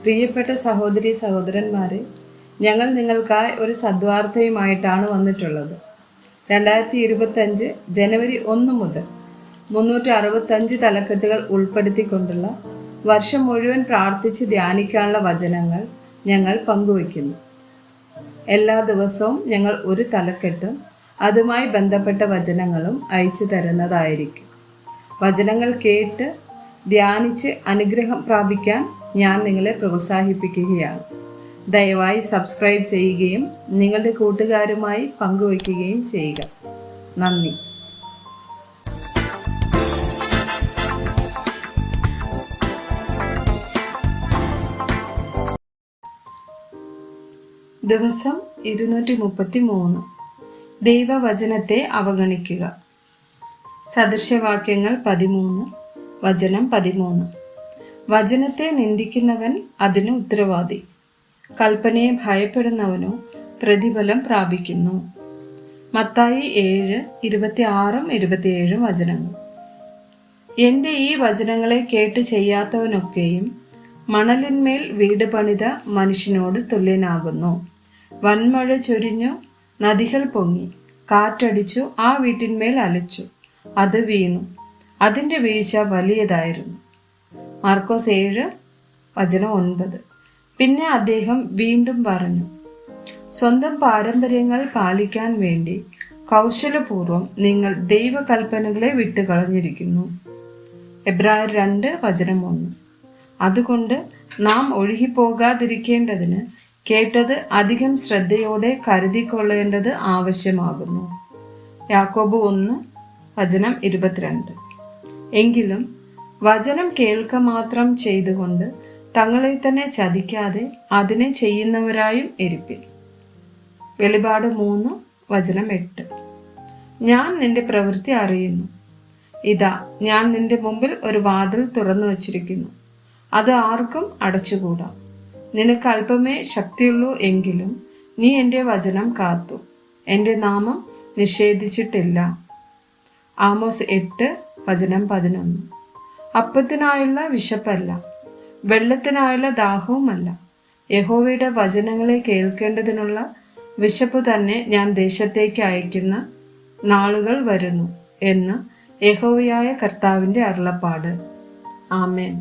പ്രിയപ്പെട്ട സഹോദരി സഹോദരന്മാരെ, ഞങ്ങൾ നിങ്ങൾക്കായി ഒരു സദ്വാർത്തയുമായിട്ടാണ് വന്നിട്ടുള്ളത്. 2025 ജനുവരി 1 മുതൽ 365 തലക്കെട്ടുകൾ ഉൾപ്പെടുത്തിക്കൊണ്ടുള്ള വർഷം മുഴുവൻ പ്രാർത്ഥിച്ച് ധ്യാനിക്കാനുള്ള വചനങ്ങൾ ഞങ്ങൾ പങ്കുവയ്ക്കുന്നു. എല്ലാ ദിവസവും ഞങ്ങൾ ഒരു തലക്കെട്ടും അതുമായി ബന്ധപ്പെട്ട വചനങ്ങളും അയച്ചു തരുന്നതായിരിക്കും. വചനങ്ങൾ കേട്ട് ധ്യാനിച്ച് അനുഗ്രഹം പ്രാപിക്കാൻ ഞാൻ നിങ്ങളെ പ്രോത്സാഹിപ്പിക്കുകയാണ്. ദയവായി സബ്സ്ക്രൈബ് ചെയ്യുകയും നിങ്ങളുടെ കൂട്ടുകാരുമായി പങ്കുവയ്ക്കുകയും ചെയ്യുക. നന്ദി. ദിവസം 233. ദൈവവചനത്തെ അവഗണിക്കുക. സദൃശവാക്യങ്ങൾ 13, വചനം 13. വചനത്തെ നിന്ദിക്കുന്നവൻ അതിന് ഉത്തരവാദി, കൽപ്പനയെ ഭയപ്പെടുന്നവനോ പ്രതിഫലം പ്രാപിക്കുന്നു. മത്തായി 7, 26, 27 വചനങ്ങൾ. എൻ്റെ ഈ വചനങ്ങളെ കേട്ട് ചെയ്യാത്തവനൊക്കെയും മണലിന്മേൽ വീട് പണിത മനുഷ്യനോട് തുല്യനാകുന്നു. വൻമഴ ചൊരിഞ്ഞു, നദികൾ പൊങ്ങി, കാറ്റടിച്ചു, ആ വീട്ടിന്മേൽ അലച്ചു, അത് വീണു, അതിൻ്റെ വീഴ്ച വലിയതായിരുന്നു. മാർക്കോസ് 7, വചനം 9. പിന്നെ അദ്ദേഹം വീണ്ടും പറഞ്ഞു, സ്വന്തം പാരമ്പര്യങ്ങൾ പാലിക്കാൻ വേണ്ടി കൗശലപൂർവം നിങ്ങൾ ദൈവകൽപ്പനകളെ വിട്ടുകളഞ്ഞിരിക്കുന്നു. എബ്രായർ 2, വചനം 1. അതുകൊണ്ട് നാം ഒഴുകിപ്പോകാതിരിക്കേണ്ടതിന് കേട്ടത് അധികം ശ്രദ്ധയോടെ കരുതിക്കൊള്ളേണ്ടത് ആവശ്യമാകുന്നു. യാക്കോബ് 1, വചനം 22. എങ്കിലും വചനം കേൾക്ക മാത്രം ചെയ്തുകൊണ്ട് തങ്ങളെ തന്നെ ചതിക്കാതെ അതിനെ ചെയ്യുന്നവരായും ഇരിപ്പിൻ. വെളിപാട് 3, വചനം 8. ഞാൻ നിന്റെ പ്രവൃത്തി അറിയുന്നു. ഇതാ, ഞാൻ നിന്റെ മുമ്പിൽ ഒരു വാതിൽ തുറന്നു വച്ചിരിക്കുന്നു, അത് ആർക്കും അടച്ചുകൂടാ. നിനക്ക് അല്പമേ ശക്തിയുള്ളൂ എങ്കിലും നീ എൻ്റെ വചനം കാത്തു എൻ്റെ നാമം നിഷേധിച്ചിട്ടില്ല. ആമോസ് 8, വചനം 11. അപ്പത്തിനായുള്ള വിശപ്പല്ല, വെള്ളത്തിനായുള്ള ദാഹവുമല്ല, യഹോവയുടെ വചനങ്ങളെ കേൾക്കേണ്ടതിനുള്ള വിശപ്പ് തന്നെ ഞാൻ ദേശത്തേക്ക് അയക്കുന്ന നാളുകൾ വരുന്നു എന്ന് യഹോവയായ കർത്താവിൻ്റെ അരുളപ്പാട്. ആമേൻ.